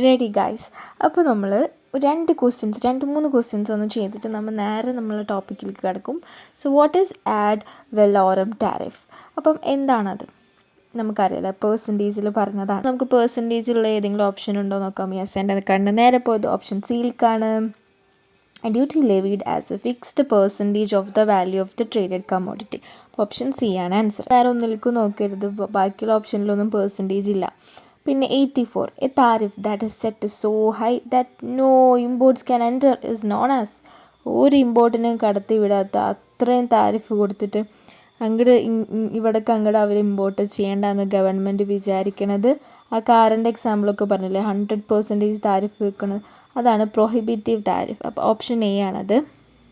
Ready guys. അപ്പോൾ നമ്മൾ രണ്ട് മൂന്ന് ക്വസ്റ്റ്യൻസ് ഒന്ന് ചെയ്തിട്ട് നമ്മൾ നേരെ നമ്മൾ ടോപ്പിക്കിലേക്ക് കിടക്കും. So what is ad valorem tariff? അപ്പം എന്താണത് നമുക്കറിയില്ല. പേഴ്സൻറ്റേജിൽ പറഞ്ഞതാണ്. നമുക്ക് പേഴ്സൻറ്റേജിലുള്ള ഏതെങ്കിലും ഓപ്ഷൻ ഉണ്ടോ നോക്കാം. യെസ്, എൻ്റെ കണ്ണ് നേരെ പോയത് ഓപ്ഷൻ സിയിലേക്കാണ്. Duty levied as a fixed percentage of the value of the traded commodity. Option C ആണ് ആൻസർ. വേറെ ഒന്നിലേക്കും നോക്കരുത്, ബാക്കിയുള്ള ഓപ്ഷനിലൊന്നും പെർസെൻറ്റേജ് ഇല്ല. പിന്നെ 84, a tariff that is set so high that no imports can enter is known as. ഒരു ഇമ്പോർട്ടിനും കടത്തി വിടാത്ത അത്രയും താരിഫ് കൊടുത്തിട്ട് അങ്ങോട്ട് ഇവിടേക്ക് അങ്ങോട്ട് അവർ ഇമ്പോർട്ട് ചെയ്യേണ്ടെന്ന് ഗവൺമെൻറ് വിചാരിക്കണത്. ആ കാറിൻ്റെ എക്സാമ്പിളൊക്കെ പറഞ്ഞില്ലേ, 100% താരിഫ് വെക്കുന്നത്, അതാണ് പ്രൊഹിബിറ്റീവ് താരിഫ്. അപ്പോൾ ഓപ്ഷൻ എ ആണത്.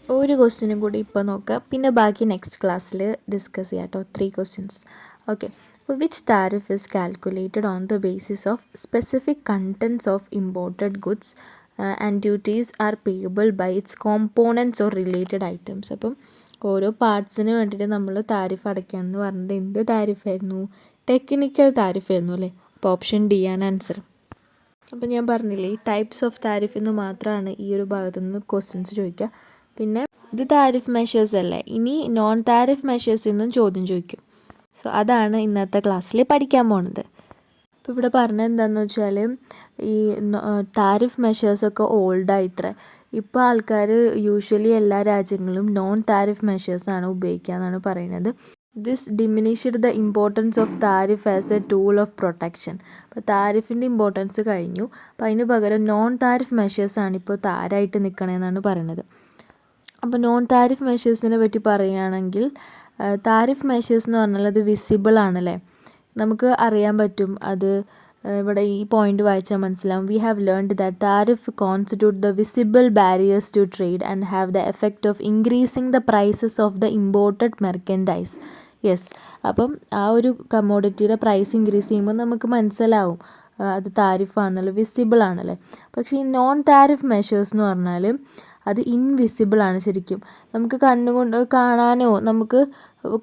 ഒരു ക്വസ്റ്റ്യനും കൂടി ഇപ്പോൾ നോക്കുക, പിന്നെ ബാക്കി നെക്സ്റ്റ് ക്ലാസ്സിൽ ഡിസ്കസ് ചെയ്യാം കേട്ടോ. 3 questions. ഓക്കെ. അപ്പോൾ which tariff is calculated on the basis of specific contents of imported goods and duties are payable by its components or related items. അപ്പം ഓരോ പാർട്സിന് വേണ്ടിയിട്ട് നമ്മൾ താരിഫ് അടയ്ക്കണം എന്ന് പറഞ്ഞത് എന്ത് താരിഫായിരുന്നു? ടെക്നിക്കൽ താരിഫായിരുന്നു അല്ലേ? അപ്പോൾ ഓപ്ഷൻ ഡി ആണ് ആൻസർ. അപ്പോൾ ഞാൻ പറഞ്ഞില്ലേ, ടൈപ്സ് ഓഫ് താരിഫ് എന്ന് മാത്രമാണ് ഈ ഒരു ഭാഗത്തുനിന്ന് ക്വസ്റ്റ്യൻസ് ചോദിക്കുക. പിന്നെ ഇത് താരിഫ് മെഷേഴ്സ് അല്ലേ, ഇനി നോൺ താരിഫ് മെഷേഴ്സിൽ നിന്നും ചോദ്യം ചോദിക്കും. സോ അതാണ് ഇന്നത്തെ ക്ലാസ്സിൽ പഠിക്കാൻ പോണത്. അപ്പോൾ ഇവിടെ പറഞ്ഞത് എന്താണെന്ന് വെച്ചാൽ, ഈ താരിഫ് മെഷേഴ്സൊക്കെ ഓൾഡായി ഇത്ര. ഇപ്പോൾ ആൾക്കാർ യൂഷ്വലി എല്ലാ രാജ്യങ്ങളും നോൺ താരിഫ് മെഷേഴ്സാണ് ഉപയോഗിക്കുക എന്നാണ് പറയുന്നത്. This diminished the importance of tariff as A tool of protection. അപ്പോൾ താരിഫിൻ്റെ ഇമ്പോർട്ടൻസ് കഴിഞ്ഞു. അപ്പോൾ അതിന് പകരം നോൺ താരിഫ് മെഷേഴ്സാണ് ഇപ്പോൾ താരായിട്ട് നിൽക്കണമെന്നാണ് പറയുന്നത്. അപ്പോൾ നോൺ താരിഫ് മെഷേഴ്സിനെ പറ്റി പറയുകയാണെങ്കിൽ, താരിഫ് മെഷേഴ്സ് എന്ന് പറഞ്ഞാൽ അത് വിസിബിൾ ആണല്ലേ, നമുക്ക് അറിയാൻ പറ്റും. അത് ഇവിടെ ഈ പോയിന്റ് വായിച്ചാൽ മനസ്സിലാവും. We have learned that tariff constitute the visible barriers to trade and have the effect of increasing the prices of the imported merchandise. Yes, അപ്പം ആ ഒരു കമ്മോഡിറ്റിയുടെ പ്രൈസ് ഇൻക്രീസ് ചെയ്യുമ്പോൾ നമുക്ക് മനസ്സിലാവും അത് താരിഫാണെന്നുള്ളത്, വിസിബിൾ ആണല്ലേ. പക്ഷേ ഈ നോൺ താരിഫ് മെഷേഴ്സ് എന്ന് പറഞ്ഞാൽ അത് ഇൻവിസിബിളാണ്. ശരിക്കും നമുക്ക് കണ്ണുകൊണ്ട്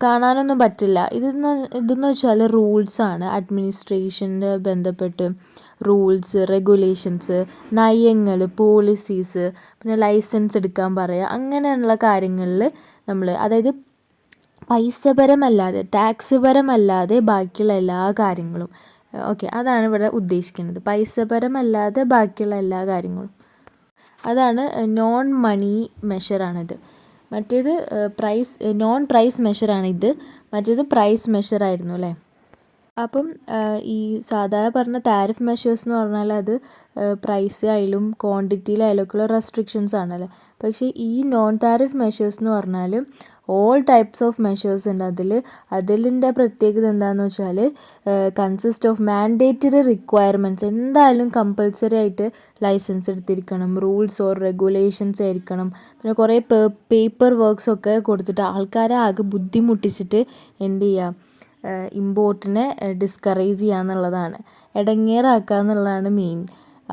കാണാനൊന്നും പറ്റില്ല. ഇതെന്ന് വെച്ചാൽ റൂൾസാണ്, അഡ്മിനിസ്ട്രേഷൻ്റെ ബന്ധപ്പെട്ട് റൂൾസ്, റെഗുലേഷൻസ്, നയങ്ങൾ, പോളിസീസ്, പിന്നെ ലൈസൻസ് എടുക്കാൻ പറയുക, അങ്ങനെയുള്ള കാര്യങ്ങളിൽ നമ്മൾ, അതായത് പൈസപരമല്ലാതെ, ടാക്സ് പരമല്ലാതെ ബാക്കിയുള്ള എല്ലാ കാര്യങ്ങളും. ഓക്കെ, അതാണ് ഇവിടെ ഉദ്ദേശിക്കുന്നത്. പൈസപരമല്ലാതെ ബാക്കിയുള്ള എല്ലാ കാര്യങ്ങളും, അതാണ് നോൺ മണി മെഷറാണിത്. മറ്റേത് നോൺ പ്രൈസ് മെഷറാണിത്, മറ്റേത് പ്രൈസ് മെഷറായിരുന്നു അല്ലേ. അപ്പം ഈ സാധാരണ പറഞ്ഞ താരിഫ് മെഷേഴ്സ് എന്ന് പറഞ്ഞാൽ അത് പ്രൈസ് ആയാലും ക്വാണ്ടിറ്റിയിലായാലും ഒക്കെയുള്ള റെസ്ട്രിക്ഷൻസ് ആണല്ലേ. പക്ഷേ ഈ നോൺ താരിഫ് മെഷേഴ്സ് എന്ന് പറഞ്ഞാൽ ഓൾ ടൈപ്സ് ഓഫ് മെഷേഴ്സ് ഉണ്ട് അതിലിൻ്റെ പ്രത്യേകത എന്താണെന്ന് വെച്ചാൽ, കൺസിസ്റ്റ് ഓഫ് മാൻഡേറ്ററി റിക്വയർമെൻറ്റ്സ്. എന്തായാലും കമ്പൽസറി ആയിട്ട് ലൈസൻസ് എടുത്തിരിക്കണം, റൂൾസ് ഓർ റെഗുലേഷൻസ് ആയിരിക്കണം, പിന്നെ കുറേ പേപ്പർ വർക്ക്സ് ഒക്കെ കൊടുത്തിട്ട് ആൾക്കാരെ ആകെ ബുദ്ധിമുട്ടിച്ചിട്ട് എന്ത് ചെയ്യുക, ഇമ്പോർട്ടിനെ ഡിസ്കറേജ് ചെയ്യുക എന്നുള്ളതാണ്, ഇടങ്ങേറാക്കുക എന്നുള്ളതാണ് മെയിൻ.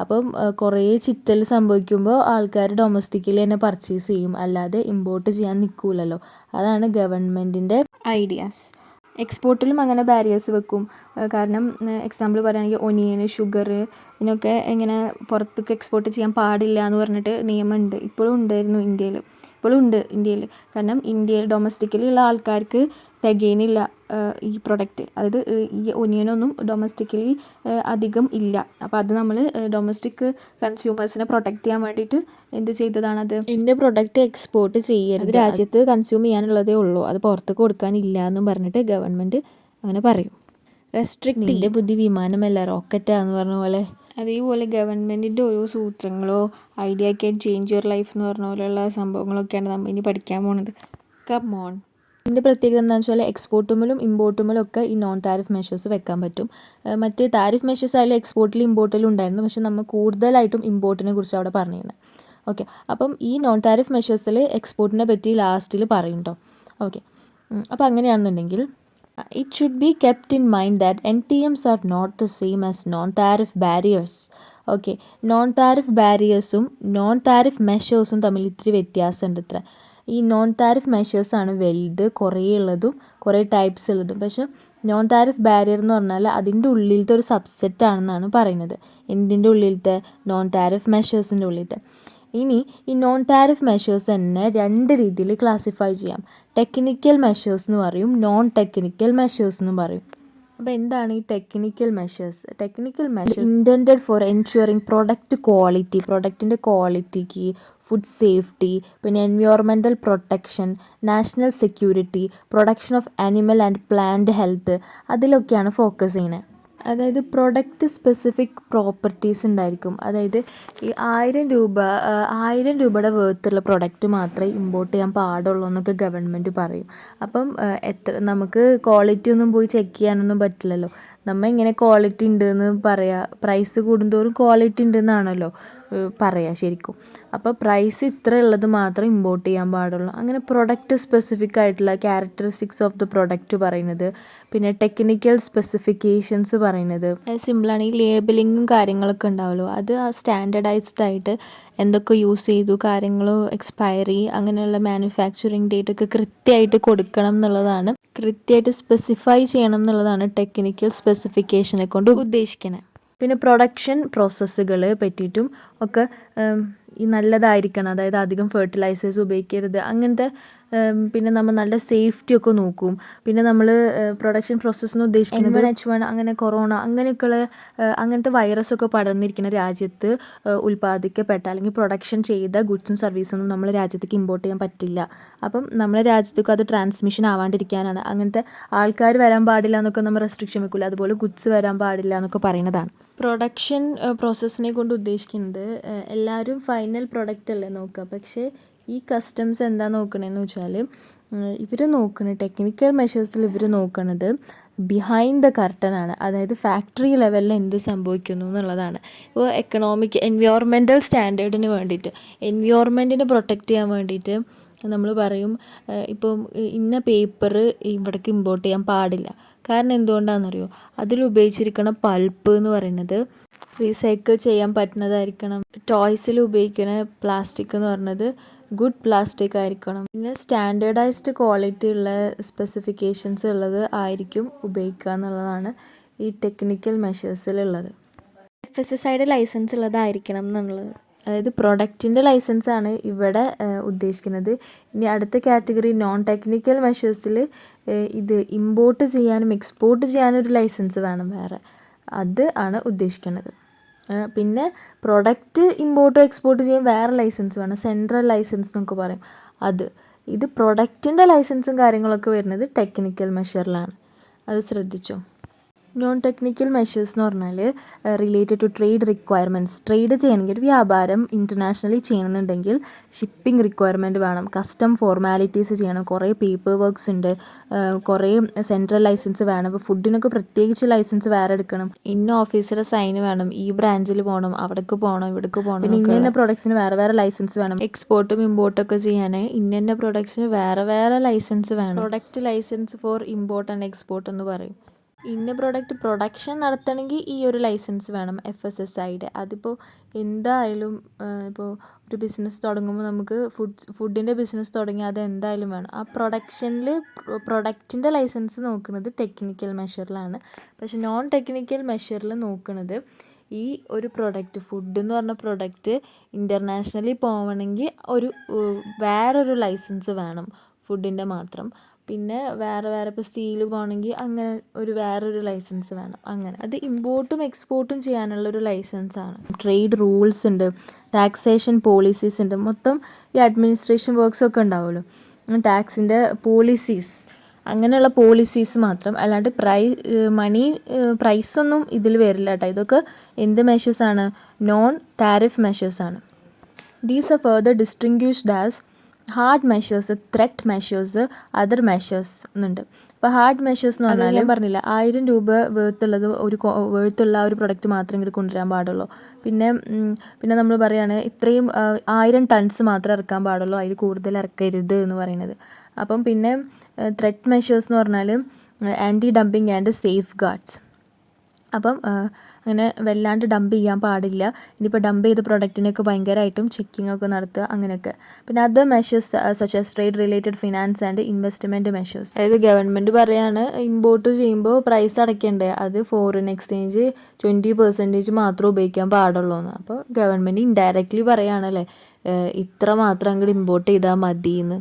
അപ്പം കുറേ ചിറ്റൽ സംഭവിക്കുമ്പോൾ ആൾക്കാർ ഡൊമസ്റ്റിക്കലി തന്നെ പർച്ചേസ് ചെയ്യും, അല്ലാതെ ഇമ്പോർട്ട് ചെയ്യാൻ നിൽക്കില്ലല്ലോ. അതാണ് ഗവൺമെൻറ്റിൻ്റെ ഐഡിയാസ്. എക്സ്പോർട്ടിലും അങ്ങനെ ബാരിയേഴ്സ് വെക്കും. കാരണം എക്സാമ്പിൾ പറയുകയാണെങ്കിൽ ഒനിയന്, ഷുഗർ, ഇതിനൊക്കെ ഇങ്ങനെ പുറത്തേക്ക് എക്സ്പോർട്ട് ചെയ്യാൻ പാടില്ല എന്ന് പറഞ്ഞിട്ട് നിയമമുണ്ട്. ഇപ്പോഴും ഉണ്ടായിരുന്നു ഇന്ത്യയിൽ, ഇപ്പോഴും ഉണ്ട് ഇന്ത്യയിൽ. കാരണം ഇന്ത്യയിൽ ഡൊമസ്റ്റിക്കലി ഉള്ള ആൾക്കാർക്ക് തികയുന്നില്ല ഈ പ്രൊഡക്റ്റ്, അതായത് ഈ ഒനിയനൊന്നും ഡൊമസ്റ്റിക്കലി അധികം ഇല്ല. അപ്പോൾ അത് നമ്മൾ ഡൊമസ്റ്റിക് കൺസ്യൂമേഴ്സിനെ പ്രൊട്ടക്റ്റ് ചെയ്യാൻ വേണ്ടിയിട്ട് എന്ത് ചെയ്തതാണത്, എൻ്റെ പ്രൊഡക്റ്റ് എക്സ്പോർട്ട് ചെയ്യരുത്, രാജ്യത്ത് കൺസ്യൂം ചെയ്യാനുള്ളതേ ഉള്ളൂ, അത് പുറത്തേക്ക് കൊടുക്കാനില്ല എന്നും പറഞ്ഞിട്ട് ഗവൺമെൻറ് അങ്ങനെ പറയും. റെസ്ട്രിക്റ്റ് നിൻ്റെ ബുദ്ധി വിമാനമല്ല റോക്കറ്റാന്ന് പറഞ്ഞ പോലെ. അതേപോലെ ഗവൺമെൻറ്റിൻ്റെ ഓരോ സൂത്രങ്ങളോ idea can change your life എന്ന് പറഞ്ഞ പോലെയുള്ള സംഭവങ്ങളൊക്കെയാണ് നമ്മൾ ഇനി പഠിക്കാൻ പോകുന്നത്. Come on. ഇതിൻ്റെ പ്രത്യേകത എന്താണെന്ന് വെച്ചാൽ, എക്സ്പോർട്ടുമലും ഇമ്പോർട്ടുമലും ഒക്കെ ഈ നോൺ താരിഫ് മെഷേഴ്സ് വെക്കാൻ പറ്റും. മറ്റ് താരിഫ് മെഷേഴ്സ് ആയാലും എക്സ്പോർട്ടിലും ഇമ്പോർട്ടിലും ഉണ്ടായിരുന്നു, പക്ഷെ നമ്മൾ കൂടുതലായിട്ടും ഇമ്പോർട്ടിനെ കുറിച്ച് അവിടെ പറഞ്ഞിരുന്നത്. ഓക്കെ, അപ്പം ഈ നോൺ താരിഫ് മെഷേഴ്സിൽ എക്സ്പോർട്ടിനെ പറ്റി ലാസ്റ്റിൽ പറയും കേട്ടോ. ഓക്കെ, അപ്പോൾ അങ്ങനെയാണെന്നുണ്ടെങ്കിൽ, it should be kept in mind that NTMs are not the same as non-tariff barriers. Okay, non tariff ബാരിയേഴ്സും നോൺ താരിഫ് മെഷേഴ്സും തമ്മിൽ ഇത്തിരി വ്യത്യാസമുണ്ട് ഇത്ര. ഈ നോൺ താരിഫ് മെഷേഴ്സാണ് വലുത്, കുറേ ഉള്ളതും കുറേ ടൈപ്സ് ഉള്ളതും. പക്ഷേ നോൺ താരിഫ് ബാരിയർ എന്ന് പറഞ്ഞാൽ അതിൻ്റെ ഉള്ളിലത്തെ ഒരു സബ്സെറ്റ് ആണെന്നാണ് പറയുന്നത്. എന്തിൻ്റെ ഉള്ളിലത്തെ? നോൺ താരിഫ് മെഷേഴ്സിൻ്റെ ഉള്ളിലത്തെ. ഇനി ഈ നോൺ താരിഫ് മെഷേഴ്സ് തന്നെ 2 രീതിയിൽ ക്ലാസിഫൈ ചെയ്യാം. ടെക്നിക്കൽ മെഷേഴ്സ് എന്ന് പറയും, നോൺ ടെക്നിക്കൽ മെഷേഴ്സ് എന്നും പറയും. അപ്പോൾ എന്താണ് ഈ technical measures? Technical measures intended for ensuring product quality, പ്രൊഡക്റ്റിൻ്റെ ക്വാളിറ്റിക്ക്, ഫുഡ് സേഫ്റ്റി, പിന്നെ environmental protection, national security, production of animal and plant health, അതിലൊക്കെയാണ് ഫോക്കസ് ചെയ്യുന്നത്. അതായത് പ്രൊഡക്റ്റ് സ്പെസിഫിക് പ്രോപ്പർട്ടീസ് ഉണ്ടായിരിക്കും. അതായത് ഈ 1000 രൂപയുടെ വേർത്തുള്ള പ്രൊഡക്റ്റ് മാത്രമേ ഇമ്പോർട്ട് ചെയ്യാൻ പാടുള്ളൂ എന്നൊക്കെ ഗവൺമെൻറ് പറയും. അപ്പം നമുക്ക് ക്വാളിറ്റി ഒന്നും പോയി ചെക്ക് ചെയ്യാനൊന്നും പറ്റില്ലല്ലോ. നമ്മൾ ഇങ്ങനെ ക്വാളിറ്റി ഉണ്ടെന്ന് പറയുക, പ്രൈസ് കൂടുന്തോറും ക്വാളിറ്റി ഉണ്ടെന്നാണല്ലോ പറയുക ശരിക്കും. അപ്പോൾ പ്രൈസ് ഇത്ര ഉള്ളത് മാത്രമേ ഇമ്പോർട്ട് ചെയ്യാൻ പാടുള്ളൂ. അങ്ങനെ പ്രൊഡക്റ്റ് സ്പെസിഫിക് ആയിട്ടുള്ള ക്യാരക്ടറിസ്റ്റിക്സ് ഓഫ് ദ പ്രൊഡക്റ്റ് പറയുന്നത്, പിന്നെ ടെക്നിക്കൽ സ്പെസിഫിക്കേഷൻസ് പറയുന്നത്. സിമ്പിളാണ്. ഈ ലേബലിങ്ങും കാര്യങ്ങളൊക്കെ ഉണ്ടാവുമല്ലോ, അത് സ്റ്റാൻഡർഡൈസ്ഡ് ആയിട്ട് എന്തൊക്കെ യൂസ് ചെയ്തു, കാര്യങ്ങൾ എക്സ്പയറി, അങ്ങനെയുള്ള മാനുഫാക്ചറിങ് ഡേറ്റ് ഒക്കെ കൃത്യമായിട്ട് കൊടുക്കണം എന്നുള്ളതാണ്, കൃത്യമായിട്ട് സ്പെസിഫൈ ചെയ്യണം എന്നുള്ളതാണ് ടെക്നിക്കൽ സ്പെസിഫിക്കേഷനെ കൊണ്ട് ഉദ്ദേശിക്കുന്നത്. പിന്നെ പ്രൊഡക്ഷൻ പ്രോസസ്സുകൾ പറ്റിയിട്ടും ഒക്കെ ഈ നല്ലതായിരിക്കണം. അതായത് അധികം ഫെർട്ടിലൈസേഴ്സ് ഉപയോഗിക്കരുത്, അങ്ങനത്തെ. പിന്നെ നമ്മൾ നല്ല സേഫ്റ്റി ഒക്കെ നോക്കും. പിന്നെ നമ്മൾ പ്രൊഡക്ഷൻ പ്രോസസ്സെന്ന് ഉദ്ദേശിക്കുന്നത് H1 അങ്ങനെ കൊറോണ അങ്ങനെയൊക്കെയുള്ള അങ്ങനത്തെ വൈറസൊക്കെ പടർന്നിരിക്കുന്ന രാജ്യത്ത് ഉൽപ്പാദിക്കപ്പെട്ട അല്ലെങ്കിൽ പ്രൊഡക്ഷൻ ചെയ്ത ഗുഡ്സും സർവീസൊന്നും നമ്മൾ രാജ്യത്തേക്ക് ഇമ്പോർട്ട് ചെയ്യാൻ പറ്റില്ല. അപ്പം നമ്മളെ രാജ്യത്തേക്ക് അത് ട്രാൻസ്മിഷൻ ആവാണ്ടിരിക്കാനാണ്. അങ്ങനത്തെ ആൾക്കാർ വരാൻ പാടില്ല എന്നൊക്കെ നമ്മൾ റെസ്ട്രിക്ഷൻ വെക്കില്ല, അതുപോലെ ഗുഡ്സ് വരാൻ പാടില്ല എന്നൊക്കെ പറയുന്നതാണ്. പ്രൊഡക്ഷൻ പ്രോസസ്സിനെ കൊണ്ട് ഉദ്ദേശിക്കുന്നത് എല്ലാവരും ഫൈനൽ പ്രൊഡക്റ്റ് അല്ലേ നോക്കുക. പക്ഷേ ഈ കസ്റ്റംസ് എന്താ നോക്കണതെന്ന് വെച്ചാൽ ഇവർ നോക്കുന്നത്, ടെക്നിക്കൽ മെഷേഴ്സിൽ ഇവർ നോക്കുന്നത് ബിഹൈൻഡ് ദ കർട്ടനാണ്. അതായത് ഫാക്ടറി ലെവലിൽ എന്ത് സംഭവിക്കുന്നു എന്നുള്ളതാണ്. ഇപ്പോൾ എൻവയോൺമെൻറ്റൽ സ്റ്റാൻഡേർഡിന് വേണ്ടിയിട്ട്, എൻവയോൺമെൻറ്റിനെ പ്രൊട്ടക്റ്റ് ചെയ്യാൻ വേണ്ടിയിട്ട് നമ്മൾ പറയും ഇപ്പം ഇന്ന പേപ്പർ ഇവിടേക്ക് ഇമ്പോർട്ട് ചെയ്യാൻ പാടില്ല. കാരണം എന്തുകൊണ്ടാണെന്നറിയോ? അതിൽ ഉപയോഗിച്ചിരിക്കുന്ന പൾപ്പ് എന്ന് പറയുന്നത് റീസൈക്കിൾ ചെയ്യാൻ പറ്റുന്നതായിരിക്കണം. ടോയ്സിൽ ഉപയോഗിക്കുന്ന പ്ലാസ്റ്റിക് എന്ന് പറയുന്നത് ഗുഡ് പ്ലാസ്റ്റിക് ആയിരിക്കണം. പിന്നെ സ്റ്റാൻഡേർഡൈസ്ഡ് ക്വാളിറ്റി ഉള്ള സ്പെസിഫിക്കേഷൻസ് ഉള്ളത് ആയിരിക്കും ഉപയോഗിക്കുക എന്നുള്ളതാണ് ഈ ടെക്നിക്കൽ മെഷേഴ്സിലുള്ളത്. FSSAIയുടെ ലൈസൻസ് ഉള്ളതായിരിക്കണം എന്നുള്ളത്. അതായത് പ്രൊഡക്റ്റിൻ്റെ ലൈസൻസാണ് ഇവിടെ ഉദ്ദേശിക്കുന്നത്. ഇനി അടുത്ത കാറ്റഗറി നോൺ ടെക്നിക്കൽ മെഷേഴ്സിൽ ഇത് ഇമ്പോർട്ട് ചെയ്യാനും എക്സ്പോർട്ട് ചെയ്യാനും ഒരു ലൈസൻസ് വേണം വേറെ, അത് ആണ് ഉദ്ദേശിക്കുന്നത്. പിന്നെ പ്രൊഡക്റ്റ് ഇമ്പോർട്ടോ എക്സ്പോർട്ട് ചെയ്യാൻ വേറെ ലൈസൻസ് വേണം, സെൻട്രൽ ലൈസൻസ് എന്നൊക്കെ പറയും. ഇത് പ്രൊഡക്റ്റിൻ്റെ ലൈസൻസും കാര്യങ്ങളൊക്കെ വരുന്നത് ടെക്നിക്കൽ മെഷറിലാണ്. അത് ശ്രദ്ധിച്ചോ. നോൺ ടെക്നിക്കൽ മെഷേഴ്സ് എന്ന് പറഞ്ഞാൽ related to trade requirements. Trade ചെയ്യണമെങ്കിൽ ഒരു വ്യാപാരം ഇൻ്റർനാഷണലി ചെയ്യണമെന്നുണ്ടെങ്കിൽ ഷിപ്പിംഗ് റിക്വയർമെൻറ്റ് വേണം, കസ്റ്റം ഫോർമാലിറ്റീസ് ചെയ്യണം, കുറേ പേപ്പർ വർക്ക്സ് ഉണ്ട്, കുറേ സെൻട്രൽ ലൈസൻസ് വേണം. ഇപ്പോൾ ഫുഡിനൊക്കെ പ്രത്യേകിച്ച് ലൈസൻസ് വേറെ എടുക്കണം, ഇന്ന ഓഫീസറുടെ സൈന് വേണം, ഈ ബ്രാഞ്ചിൽ പോകണം, അവിടേക്ക് പോകണം, ഇവിടേക്ക് പോകണം. പിന്നെ ഇന്ന പ്രൊഡക്ട്സിന് വേറെ വേറെ ലൈസൻസ് വേണം. എക്സ്പോർട്ടും ഇമ്പോർട്ടും ഒക്കെ ചെയ്യാൻ ഇന്ന പ്രൊഡക്ട്സിന് വേറെ വേറെ ലൈസൻസ് വേണം. Product licence for import and export എന്ന് പറയും. ഇന്ന പ്രൊഡക്റ്റ് പ്രൊഡക്ഷൻ നടത്തണമെങ്കിൽ ഈ ഒരു ലൈസൻസ് വേണം, FSSAIയുടെ. അതിപ്പോൾ എന്തായാലും ഇപ്പോൾ ഒരു ബിസിനസ് തുടങ്ങുമ്പോൾ നമുക്ക് ഫുഡിൻ്റെ ബിസിനസ് തുടങ്ങി അത് എന്തായാലും വേണം. ആ പ്രൊഡക്റ്റിൻ്റെ ലൈസൻസ് നോക്കുന്നത് ടെക്നിക്കൽ മെഷറിലാണ്. പക്ഷെ നോൺ ടെക്നിക്കൽ മെഷറിൽ നോക്കുന്നത് ഈ ഒരു പ്രൊഡക്റ്റ്, ഫുഡ് എന്ന് പറഞ്ഞ പ്രൊഡക്റ്റ് ഇൻ്റർനാഷണലി പോകണമെങ്കിൽ വേറൊരു ലൈസൻസ് വേണം ഫുഡിൻ്റെ മാത്രം. പിന്നെ വേറെ ഇപ്പോൾ സ്റ്റീൽ പോകണമെങ്കിൽ അങ്ങനെ വേറൊരു ലൈസൻസ് വേണം. അങ്ങനെ അത് ഇമ്പോർട്ടും എക്സ്പോർട്ടും ചെയ്യാനുള്ളൊരു ലൈസൻസാണ്. ട്രേഡ് റൂൾസ് ഉണ്ട്, ടാക്സേഷൻ പോളിസീസ് ഉണ്ട്, മൊത്തം ഈ അഡ്മിനിസ്ട്രേഷൻ വർക്ക്സൊക്കെ ഉണ്ടാവുമല്ലോ, ടാക്സിൻ്റെ പോളിസീസ്, അങ്ങനെയുള്ള പോളിസീസ് മാത്രം. അല്ലാണ്ട് പ്രൈസൊന്നും ഇതിൽ വരില്ല കേട്ടോ. ഇതൊക്കെ എന്ത് മെഷേഴ്സാണ്? നോൺ താരിഫ് മെഷേഴ്സാണ്. These are further distinguished as hard measures, threat measures, other measures എന്നുണ്ട്. അപ്പോൾ ഹാർഡ് മെഷേഴ്സ് എന്ന് പറഞ്ഞാൽ ഞാൻ പറഞ്ഞില്ല, 1000 രൂപ വേർത്തുള്ള ഒരു പ്രൊഡക്റ്റ് മാത്രമേ ഇങ്ങോട്ട് കൊണ്ടുവരാൻ പാടുള്ളൂ. പിന്നെ നമ്മൾ പറയുകയാണ് ഇത്രയും 1000 ടൺസ് മാത്രമേ ഇറക്കാൻ പാടുള്ളൂ, അതിൽ കൂടുതൽ ഇറക്കരുത് എന്ന് പറയുന്നത്. അപ്പം പിന്നെ ത്രെറ്റ് മെഷേഴ്സ് എന്ന് പറഞ്ഞാൽ anti dumping and safeguards. അപ്പം അങ്ങനെ വല്ലാണ്ട് ഡംപ് ചെയ്യാൻ പാടില്ല. ഇനിയിപ്പോൾ ഡംപ് ചെയ്ത പ്രൊഡക്റ്റിനൊക്കെ ഭയങ്കരമായിട്ടും ചെക്കിംഗ് ഒക്കെ നടത്തുക, അങ്ങനെയൊക്കെ. പിന്നെ other measures such as trade related finance and investment measures. അതായത് ഗവൺമെൻറ് പറയാണ് ഇമ്പോർട്ട് ചെയ്യുമ്പോൾ പ്രൈസ് അടയ്ക്കണ്ടേ, അത് ഫോറിൻ എക്സ്ചേഞ്ച് 20% മാത്രമേ ഉപയോഗിക്കാൻ പാടുള്ളൂ എന്ന്. അപ്പോൾ ഗവൺമെൻറ് ഇൻഡയറക്റ്റ്ലി പറയുകയാണല്ലേ ഇത്ര മാത്രം അങ്ങോട്ട് ഇമ്പോർട്ട് ചെയ്താൽ മതിയെന്ന്.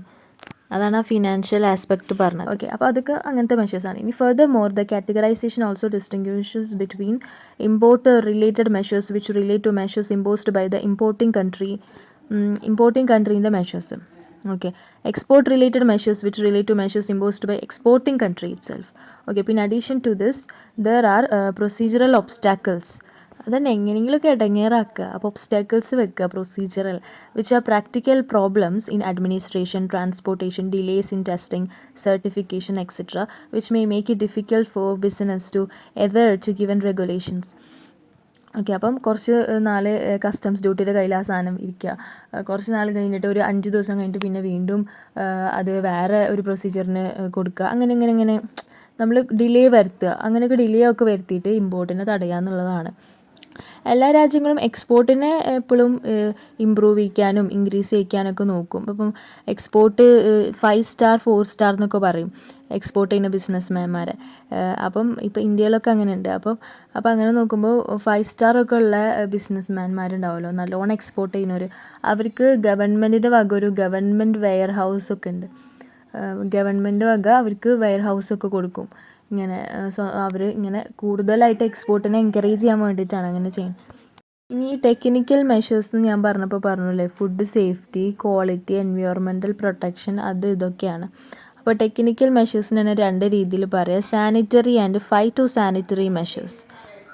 അതാണ് ആ ഫിനാൻഷ്യൽ ആസ്പെക്റ്റ് പറഞ്ഞത്. ഓക്കെ, അപ്പോൾ അതൊക്കെ അങ്ങനത്തെ മെഷേഴ്സാണ്. ഇനി further more the categorisation also distinguishes between import related measures which relate to measures imposed by the importing കൺട്രീൻ്റെ measures. Okay, export related measures which relate to measures imposed by exporting country itself. Okay, പിന്നെ addition to this there are procedural obstacles. അതന്നെ എങ്ങനെയെങ്കിലുമൊക്കെ ഇടങ്ങേറാക്കുക. അപ്പോൾ obstacles വെക്കുക, procedural, which are practical problems in administration, transportation, delays in testing, certification etcetera, which may make it difficult for business to either to given regulations. Okay, അപ്പം കുറച്ച് നാൾ customs ഡ്യൂട്ടിയുടെ കയ്യിൽ ആ സാധനം ഇരിക്കുക, കുറച്ച് നാൾ കഴിഞ്ഞിട്ട് ഒരു 5 ദിവസം കഴിഞ്ഞിട്ട് പിന്നെ വീണ്ടും അത് വേറെ ഒരു പ്രൊസീജിയറിന് കൊടുക്കുക, അങ്ങനെ നമ്മൾ ഡിലേ വരുത്തുക. അങ്ങനെയൊക്കെ ഡിലേ ഒക്കെ വരുത്തിയിട്ട് ഇമ്പോർട്ടിനെ തടയുക എന്നുള്ളതാണ്. എല്ലാ രാജ്യങ്ങളും എക്സ്പോർട്ടിനെ എപ്പോഴും ഇമ്പ്രൂവ് ചെയ്യിക്കാനും ഇൻക്രീസ് ചെയ്യിക്കാനൊക്കെ നോക്കും. അപ്പം എക്സ്പോർട്ട് 5 സ്റ്റാർ 4 സ്റ്റാർ എന്നൊക്കെ പറയും എക്സ്പോർട്ട് ചെയ്യുന്ന ബിസിനസ്മാൻമാരെ. അപ്പം ഇപ്പോൾ ഇന്ത്യയിലൊക്കെ അങ്ങനെ ഉണ്ട്. അപ്പം അങ്ങനെ നോക്കുമ്പോൾ 5 സ്റ്റാറൊക്കെ ഉള്ള ബിസിനസ്മാൻമാരുണ്ടാവുമല്ലോ, നല്ലോണം എക്സ്പോർട്ട് ചെയ്യുന്നവർ. അവർക്ക് ഗവൺമെൻറ്റിൻ്റെ വക ഒരു ഗവൺമെൻറ് വെയർ ഹൗസൊക്കെ ഉണ്ട്. ഗവൺമെൻറ് വക അവർക്ക് വെയർ ഹൗസൊക്കെ കൊടുക്കും. ഇങ്ങനെ അവർ ഇങ്ങനെ കൂടുതലായിട്ട് എക്സ്പോർട്ടിനെ എൻകറേജ് ചെയ്യാൻ വേണ്ടിയിട്ടാണ് അങ്ങനെ ചെയ്യുന്നത്. ഇനി ടെക്നിക്കൽ മെഷേഴ്സ് ഞാൻ പറഞ്ഞില്ലേ, food safety, quality, environmental protection, അത് ഇതൊക്കെയാണ്. അപ്പോൾ ടെക്നിക്കൽ മെഷേഴ്സിന് തന്നെ 2 രീതിയിൽ പറയാം, sanitary and phytosanitary measures.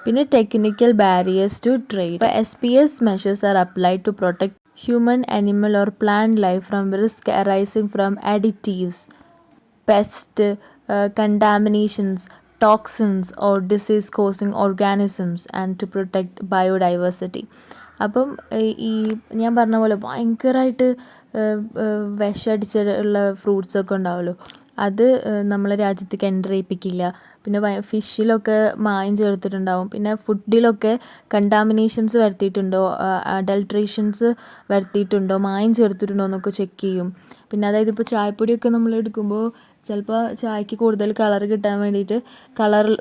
പിന്നെ ടെക്നിക്കൽ ബാരിയേഴ്സ് ടു ട്രേഡ്. ഇപ്പോൾ SPS measures are applied to protect human, animal or plant life from risk arising from additives, pest, contaminations, toxins or disease causing organisms and to protect biodiversity. അപ്പം ഈ ഞാൻ പറഞ്ഞ പോലെ ഭയങ്കരമായിട്ട് വിഷമടിച്ചുള്ള ഫ്രൂട്ട്സൊക്കെ ഉണ്ടാവുമല്ലോ, അത് നമ്മളെ രാജ്യത്തേക്ക് എൻ്റർ ചെയ്യിപ്പിക്കില്ല. പിന്നെ ഫിഷിലൊക്കെ മായം ചേർത്തിട്ടുണ്ടാവും. പിന്നെ ഫുഡിലൊക്കെ കണ്ടാമിനേഷൻസ് വരുത്തിയിട്ടുണ്ടോ, അഡൾട്രേഷൻസ് വരുത്തിയിട്ടുണ്ടോ, മായം ചേർത്തിട്ടുണ്ടോ എന്നൊക്കെ ചെക്ക് ചെയ്യും. പിന്നെ അതായത് ഇപ്പോൾ ചായപ്പൊടിയൊക്കെ നമ്മൾ എടുക്കുമ്പോൾ ചിലപ്പോൾ ചായക്ക് കൂടുതൽ കളർ കിട്ടാൻ വേണ്ടിയിട്ട്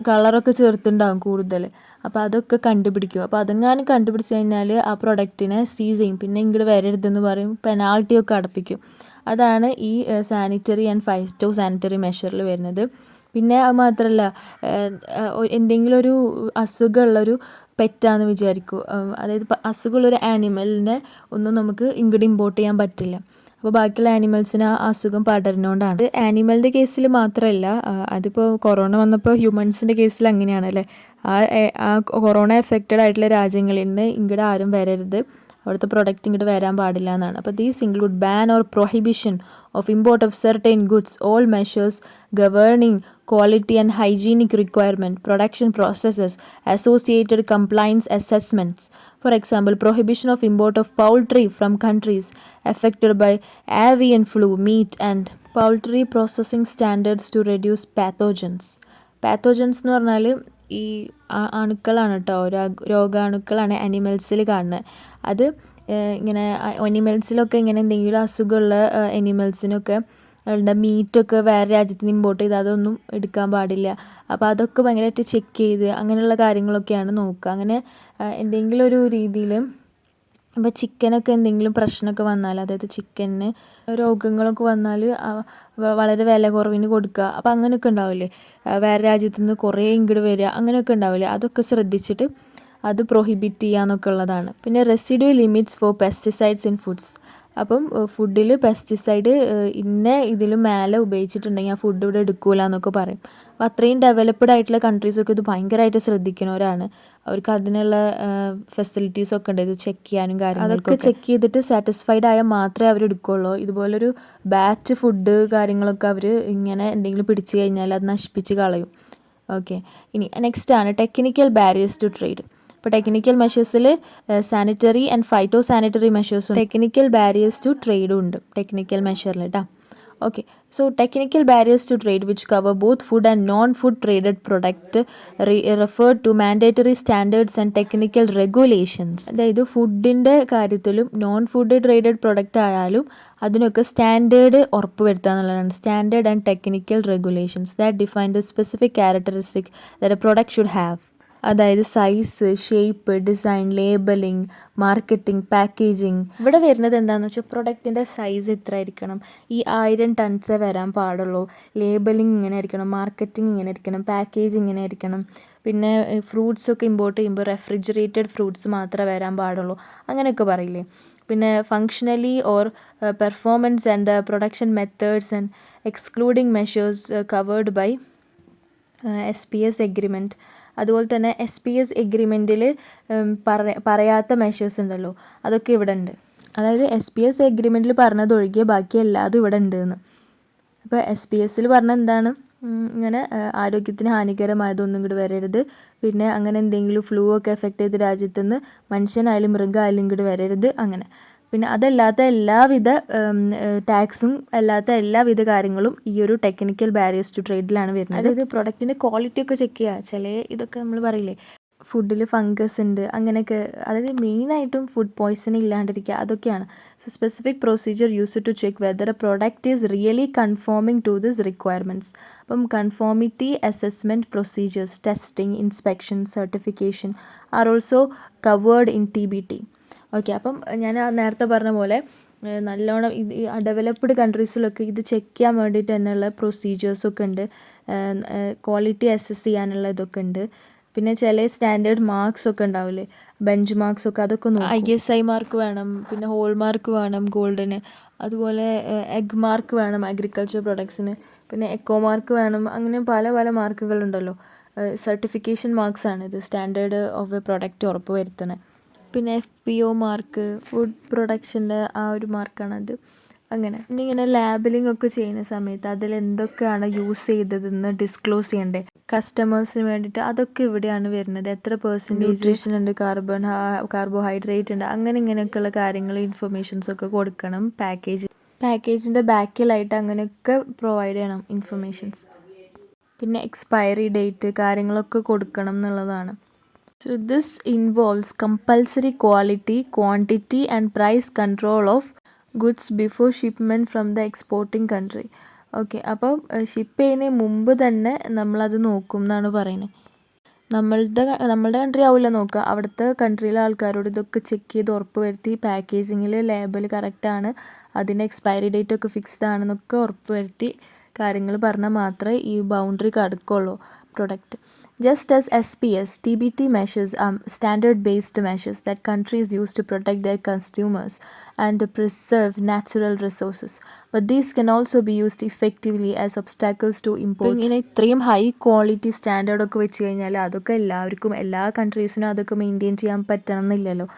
കളറൊക്കെ ചേർത്തിട്ടുണ്ടാകും കൂടുതൽ. അപ്പോൾ അതൊക്കെ കണ്ടുപിടിക്കും. അപ്പോൾ അതെങ്ങാനും കണ്ടുപിടിച്ച് കഴിഞ്ഞാൽ ആ പ്രൊഡക്റ്റിനെ സീസ് ചെയ്യും, പിന്നെ ഇങ്ങോട്ട് വരരുതെന്ന് പറയും, പെനാൾട്ടിയൊക്കെ അടപ്പിക്കും. അതാണ് ഈ സാനിറ്ററി ആൻഡ് ഫൈറ്റോ സാനിറ്ററി മെഷറിൽ വരുന്നത്. പിന്നെ അത് മാത്രമല്ല, എന്തെങ്കിലും ഒരു അസുഖമുള്ളൊരു പെറ്റാന്ന് വിചാരിക്കൂ, അതായത് അസുഖമുള്ളൊരു ആനിമലിനെ ഒന്നും നമുക്ക് ഇങ്ങോട്ട് ഇമ്പോർട്ട് ചെയ്യാൻ പറ്റില്ല. അപ്പോൾ ബാക്കിയുള്ള ആനിമൽസിന് ആ അസുഖം പടരുന്നതുകൊണ്ടാണ്. അത് ആനിമലിൻ്റെ കേസിൽ മാത്രമല്ല, അതിപ്പോൾ കൊറോണ വന്നപ്പോൾ ഹ്യൂമൻസിൻ്റെ കേസിൽ അങ്ങനെയാണല്ലേ. ആ കൊറോണ എഫക്റ്റഡ് ആയിട്ടുള്ള രാജ്യങ്ങളിൽ നിന്ന് ഇങ്ങോട്ട് ആരും വരരുത്, അവിടുത്തെ പ്രൊഡക്റ്റ് ഇങ്ങോട്ട് വരാൻ പാടില്ല എന്നാണ്. അപ്പോൾ these include ban or prohibition of import of certain goods, all measures governing quality and hygienic requirement, production processes, associated compliance assessments. For example, prohibition of import of poultry from countries affected by avian flu, meat and poultry processing standards to reduce pathogens. Pathogens എന്ന് പറഞ്ഞാൽ ഈ അണുക്കളാണ് കേട്ടോ, രോഗാണുക്കളാണ് അനിമൽസിൽ കാണുന്നത്. അത് ഇങ്ങനെ അനിമൽസിലൊക്കെ ഇങ്ങനെ എന്തെങ്കിലും അസുഖമുള്ള അനിമൽസിനൊക്കെ മീറ്റൊക്കെ വേറെ രാജ്യത്ത് നിന്ന് ഇമ്പോർട്ട് ചെയ്ത് അതൊന്നും എടുക്കാൻ പാടില്ല. അപ്പോൾ അതൊക്കെ ഭയങ്കരമായിട്ട് ചെക്ക് ചെയ്ത് അങ്ങനെയുള്ള കാര്യങ്ങളൊക്കെയാണ് നോക്കുക. അങ്ങനെ എന്തെങ്കിലും ഒരു രീതിയിൽ ഇപ്പോൾ ചിക്കനൊക്കെ എന്തെങ്കിലും പ്രശ്നമൊക്കെ വന്നാൽ, അതായത് ചിക്കന് രോഗങ്ങളൊക്കെ വന്നാൽ വളരെ വില കുറവിന് കൊടുക്കുക, അപ്പോൾ അങ്ങനെയൊക്കെ ഉണ്ടാവില്ലേ. വേറെ രാജ്യത്തു നിന്ന് കുറേ ഇങ്ങോട്ട് വരിക, അങ്ങനെയൊക്കെ ഉണ്ടാവില്ലേ. അതൊക്കെ ശ്രദ്ധിച്ചിട്ട് അത് പ്രൊഹിബിറ്റ് ചെയ്യാന്നൊക്കെ ഉള്ളതാണ്. പിന്നെ residue limits for pesticides in foods. അപ്പം ഫുഡിൽ പെസ്റ്റിസൈഡ് ഇതിലും മേലെ ഉപയോഗിച്ചിട്ടുണ്ടെങ്കിൽ ആ ഫുഡ് ഇവിടെ എടുക്കൂല എന്നൊക്കെ പറയും. അപ്പോൾ അത്രയും ഡെവലപ്ഡ് ആയിട്ടുള്ള കൺട്രീസൊക്കെ ഇത് ഭയങ്കരമായിട്ട് ശ്രദ്ധിക്കുന്നവരാണ്. അവർക്ക് അതിനുള്ള ഫെസിലിറ്റീസൊക്കെ ഉണ്ട്, ഇത് ചെക്ക് ചെയ്യാനും കാര്യങ്ങളൊക്കെ. അതൊക്കെ ചെക്ക് ചെയ്തിട്ട് സാറ്റിസ്ഫൈഡ് ആയാൽ മാത്രമേ അവർ എടുക്കുകയുള്ളൂ. ഇതുപോലൊരു ബാച്ച് ഫുഡ് കാര്യങ്ങളൊക്കെ അവർ ഇങ്ങനെ എന്തെങ്കിലും പിടിച്ചു കഴിഞ്ഞാൽ അത് നശിപ്പിച്ച് കളയും. ഓക്കെ, ഇനി നെക്സ്റ്റ് ആണ് ടെക്നിക്കൽ ബാരിയേഴ്സ് ടു ട്രേഡ്. ഇപ്പോൾ ടെക്നിക്കൽ മെഷേഴ്സിൽ സാനിറ്ററി ആൻഡ് ഫൈറ്റോ സാനിറ്ററി മെഷേഴ്സും ടെക്നിക്കൽ ബാരിയേഴ്സ് ടു ട്രേഡും ഉണ്ട് ടെക്നിക്കൽ മെഷറിൽ കേട്ടോ. Okay, so technical barriers to trade, which cover both food and non-food traded product, refer to mandatory standards and technical regulations. അതായത് ഫുഡിൻ്റെ കാര്യത്തിലും non food traded product ആയാലും അതിനൊക്കെ standard ഉറപ്പ് വരുത്തുക എന്നുള്ളതാണ്. Standard and technical regulations that define the specific characteristic that a product should have. അതായത് size, shape, design, labelling, marketing, packaging. ഇവിടെ വരുന്നത് എന്താണെന്ന് വെച്ചാൽ പ്രൊഡക്റ്റിൻ്റെ സൈസ് എത്ര ആയിരിക്കണം, ഈ 1000 ടൺസേ വരാൻ പാടുള്ളൂ, ലേബലിംഗ് ഇങ്ങനെ ആയിരിക്കണം, മാർക്കറ്റിംഗ് ഇങ്ങനെ ആയിരിക്കണം, പാക്കേജ് ഇങ്ങനെ ആയിരിക്കണം, പിന്നെ ഫ്രൂട്ട്സൊക്കെ ഇമ്പോർട്ട് ചെയ്യുമ്പോൾ റെഫ്രിജറേറ്റഡ് ഫ്രൂട്ട്സ് മാത്രമേ വരാൻ പാടുള്ളൂ, അങ്ങനെയൊക്കെ പറയില്ലേ. പിന്നെ functionally or performance and the production methods and excluding measures covered by SPS agreement. അതുപോലെ തന്നെ SPS എഗ്രിമെൻറ്റിൽ പറയാത്ത മെഷേഴ്സ് ഉണ്ടല്ലോ, അതൊക്കെ ഇവിടെ ഉണ്ട്. അതായത് SPS എഗ്രിമെൻറ്റിൽ പറഞ്ഞതൊഴികെ ബാക്കി എല്ലാതും ഇവിടെ ഉണ്ട് എന്ന്. അപ്പോൾ SPS പറഞ്ഞ എന്താണ്, ഇങ്ങനെ ആരോഗ്യത്തിന് ഹാനികരമായതൊന്നും ഇങ്ങോട്ട് വരരുത്, പിന്നെ അങ്ങനെ എന്തെങ്കിലും ഫ്ലൂ ഒക്കെ എഫക്റ്റ് ചെയ്ത് രാജ്യത്തുനിന്ന് മനുഷ്യനായാലും മൃഗമായാലും ഇങ്ങോട്ട് വരരുത്, അങ്ങനെ. പിന്നെ അതല്ലാത്ത എല്ലാവിധ ടാക്സും അല്ലാത്ത എല്ലാവിധ കാര്യങ്ങളും ഈ ഒരു ടെക്നിക്കൽ ബാരിയേഴ്സ് ടു ട്രേഡിലാണ് വരുന്നത്. അതായത് പ്രൊഡക്റ്റിൻ്റെ ക്വാളിറ്റി ഒക്കെ ചെക്ക് ചെയ്യുക. ചില ഇതൊക്കെ നമ്മൾ പറയില്ലേ, ഫുഡിൽ ഫംഗസ് ഉണ്ട് അങ്ങനെയൊക്കെ, അതായത് മെയിനായിട്ടും ഫുഡ് പോയ്സണിങ് ഇല്ലാണ്ടിരിക്കുക, അതൊക്കെയാണ്. So specific procedure use to check whether a product is really conforming to this requirements. അപ്പം conformity assessment procedures, testing, inspection, certification are also covered in TBT. Okay, അപ്പം ഞാൻ നേരത്തെ പറഞ്ഞ പോലെ നല്ലോണം ഇത് ഡെവലപ്ഡ് കൺട്രീസിലൊക്കെ ഇത് ചെക്ക് ചെയ്യാൻ വേണ്ടിയിട്ട് തന്നെയുള്ള പ്രൊസീജിയേഴ്സൊക്കെ ഉണ്ട്, ക്വാളിറ്റി അസസ് ചെയ്യാനുള്ള ഇതൊക്കെ ഉണ്ട്. പിന്നെ ചില സ്റ്റാൻഡേർഡ് മാർക്സ് ഒക്കെ ഉണ്ടാവില്ലേ, ബെഞ്ച് മാർക്സ് ഒക്കെ, അതൊക്കെ നോക്കും. ISI മാർക്ക് വേണം, പിന്നെ ഹോൾ മാർക്ക് വേണം ഗോൾഡിന്, അതുപോലെ എഗ് മാർക്ക് വേണം അഗ്രികൾച്ചർ പ്രൊഡക്ട്സിന്, പിന്നെ എക്കോ മാർക്ക് വേണം, അങ്ങനെ പല പല മാർക്കുകളുണ്ടല്ലോ. സർട്ടിഫിക്കേഷൻ മാർക്സ് ആണ് ഇത്, സ്റ്റാൻഡേർഡ് ഓഫ് എ പ്രൊഡക്റ്റ് ഉറപ്പ് വരുത്തുന്നത്. പിന്നെ FPO മാർക്ക്, ഫുഡ് പ്രൊഡക്ഷൻ്റെ ആ ഒരു മാർക്കാണത്, അങ്ങനെ. പിന്നെ ഇങ്ങനെ ലാബലിംഗ് ഒക്കെ ചെയ്യുന്ന സമയത്ത് അതിൽ എന്തൊക്കെയാണ് യൂസ് ചെയ്തതെന്ന് ഡിസ്ക്ലോസ് ചെയ്യണ്ടേ കസ്റ്റമേഴ്സിന് വേണ്ടിയിട്ട്, അതൊക്കെ ഇവിടെയാണ് വരുന്നത്. എത്ര പെർസെൻറ്റേജ് ഉണ്ട്, കാർബോഹൈഡ്രേറ്റ് ഉണ്ട്, അങ്ങനെ ഇങ്ങനെയൊക്കെയുള്ള കാര്യങ്ങൾ ഇൻഫർമേഷൻസൊക്കെ കൊടുക്കണം. പാക്കേജിൻ്റെ ബാക്കിലായിട്ട് അങ്ങനെയൊക്കെ പ്രൊവൈഡ് ചെയ്യണം ഇൻഫർമേഷൻസ്. പിന്നെ എക്സ്പയറി ഡേറ്റ് കാര്യങ്ങളൊക്കെ കൊടുക്കണം എന്നുള്ളതാണ്. So this involves compulsory quality, quantity and price control of goods before shipment from the exporting country. Okay, അപ്പോൾ ഷിപ്പ് ചെയ്യുന്നതിന് മുമ്പ് തന്നെ നമ്മളത് നോക്കും എന്നാണ് പറയുന്നത്. നമ്മളുടെ കൺട്രി ആവില്ല നോക്കുക, അവിടുത്തെ കൺട്രിയിലെ ആൾക്കാരോട് ഇതൊക്കെ ചെക്ക് ചെയ്ത് ഉറപ്പ് വരുത്തി പാക്കേജിങ്ങിൽ ലേബൽ കറക്റ്റാണ്, അതിൻ്റെ എക്സ്പയറി ഡേറ്റ് ഒക്കെ ഫിക്സ്ഡ് ആണെന്നൊക്കെ ഉറപ്പ് വരുത്തി കാര്യങ്ങൾ പറഞ്ഞാൽ മാത്രമേ ഈ ബൗണ്ടറി കടക്കുള്ളൂ product. Just as SPS, TBT measures are standard-based measures that countries use to protect their consumers and to preserve natural resources. But these can also be used effectively as obstacles to imports. ഇങ്ങനെ ഇത്രയും high quality standard ഒക്കെ വെച്ച് കഴിഞ്ഞാൽ അതൊക്കെ എല്ലാവർക്കും എല്ലാ കൺട്രീസിനും അതൊക്കെ maintain ചെയ്യാൻ പറ്റണം എന്നില്ലല്ലോ.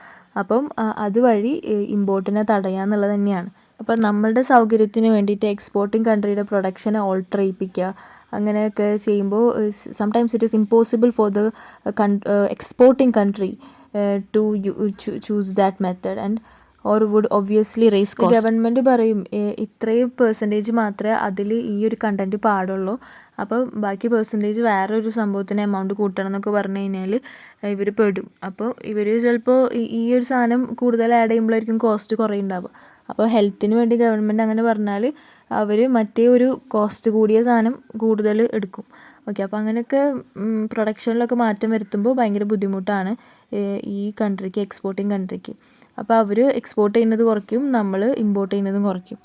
അപ്പം അതുവഴി ഇമ്പോർട്ടിനെ തടയാന്നുള്ളത് തന്നെയാണ്. അപ്പം നമ്മളുടെ സൗകര്യത്തിന് വേണ്ടിയിട്ട് എക്സ്പോർട്ടിങ് കൺട്രിയുടെ പ്രൊഡക്ഷനെ ഓൾട്ടർ ചെയ്യിപ്പിക്കുക, അങ്ങനെയൊക്കെ ചെയ്യുമ്പോൾ sometimes it is impossible for the exporting country to choose that method and or would obviously raise cost. Government പറയും ഇത്രയും പെർസെൻറ്റേജ് മാത്രമേ അതിൽ ഈ ഒരു കണ്ടൻറ്റ് പാടുള്ളൂ, അപ്പോൾ ബാക്കി പെർസെൻറ്റേജ് വേറെ ഒരു സംഭവത്തിന് എമൗണ്ട് കൂട്ടണം എന്നൊക്കെ പറഞ്ഞു കഴിഞ്ഞാൽ ഇവർ പെടും. അപ്പോൾ ഇവർ ചിലപ്പോൾ ഈ ഒരു സാധനം കൂടുതൽ ആഡ് ചെയ്യുമ്പോഴായിരിക്കും കോസ്റ്റ് കുറയുണ്ടാവുക. അപ്പോൾ ഹെൽത്തിന് വേണ്ടി ഗവൺമെൻറ് അങ്ങനെ പറഞ്ഞാൽ അവർ മറ്റേ ഒരു കോസ്റ്റ് കൂടിയ സാധനം കൂടുതൽ എടുക്കും. ഓക്കെ, അപ്പോൾ അങ്ങനെയൊക്കെ പ്രൊഡക്ഷനിലൊക്കെ മാറ്റം വരുത്തുമ്പോൾ ഭയങ്കര ബുദ്ധിമുട്ടാണ് ഈ കൺട്രിക്ക്, എക്സ്പോർട്ടിങ് കൺട്രിക്ക്. അപ്പോൾ അവർ എക്സ്പോർട്ട് ചെയ്യുന്നത് കുറയ്ക്കും, നമ്മൾ ഇമ്പോർട്ട് ചെയ്യുന്നതും കുറയ്ക്കും.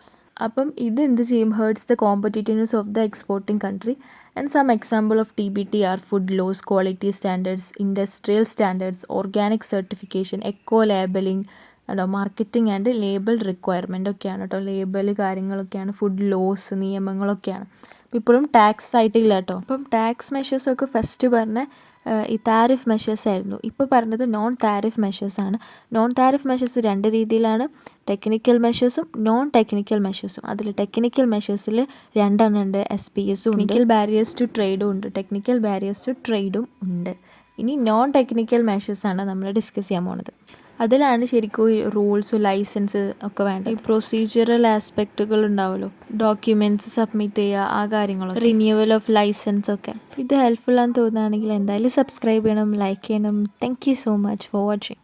അപ്പം ഇത് എന്ത് ചെയ്യും, hurts the competitiveness of the exporting country. And some example of TBT are food laws, quality standards, industrial standards, organic certification, eco labelling, marketing and label requirement ഒക്കെയാണ് കേട്ടോ. ലേബൽ കാര്യങ്ങളൊക്കെയാണ്, ഫുഡ് ലോസ് നിയമങ്ങളൊക്കെയാണ്. അപ്പോൾ ഇപ്പോഴും ടാക്സ് ആയിട്ടില്ല കേട്ടോ. അപ്പം tax മെഷേഴ്സൊക്കെ first പറഞ്ഞ ഈ താരിഫ് മെഷേഴ്സ് ആയിരുന്നു. ഇപ്പോൾ പറഞ്ഞത് നോൺ താരിഫ് മെഷേഴ്സാണ്. നോൺ താരിഫ് മെഷേഴ്സ് രണ്ട് രീതിയിലാണ്, ടെക്നിക്കൽ മെഷേഴ്സും നോൺ ടെക്നിക്കൽ മെഷേഴ്സും. അതിൽ ടെക്നിക്കൽ മെഷേഴ്സിൽ രണ്ടെണ്ണം ഉണ്ട്, SPS ഉണ്ട്, ടെക്നിക്കൽ ബാരിയേഴ്സ് ടു ട്രേഡും ഉണ്ട്, ടെക്നിക്കൽ ബാരിയേഴ്സ് ടു ട്രേഡും ഉണ്ട്. ഇനി നോൺ ടെക്നിക്കൽ മെഷേഴ്സാണ് നമ്മൾ ഡിസ്കസ് ചെയ്യാൻ പോകുന്നത്. അതിലാണ് ശരിക്കും ഈ റൂൾസും ലൈസൻസ് ഒക്കെ വേണ്ടത്. ഈ പ്രൊസീജിയറൽ ആസ്പെക്റ്റുകൾ ഉണ്ടാവുമല്ലോ, ഡോക്യുമെൻറ്റ്സ് സബ്മിറ്റ് ചെയ്യുക, ആ കാര്യങ്ങളൊക്കെ, റിന്യൂവൽ ഓഫ് ലൈസൻസ് ഒക്കെ. ഇത് ഹെൽപ്ഫുൾ ആണെന്ന് തോന്നുകയാണെങ്കിൽ എന്തായാലും സബ്സ്ക്രൈബ് ചെയ്യണം, ലൈക്ക് ചെയ്യണം. Thank you so much for watching.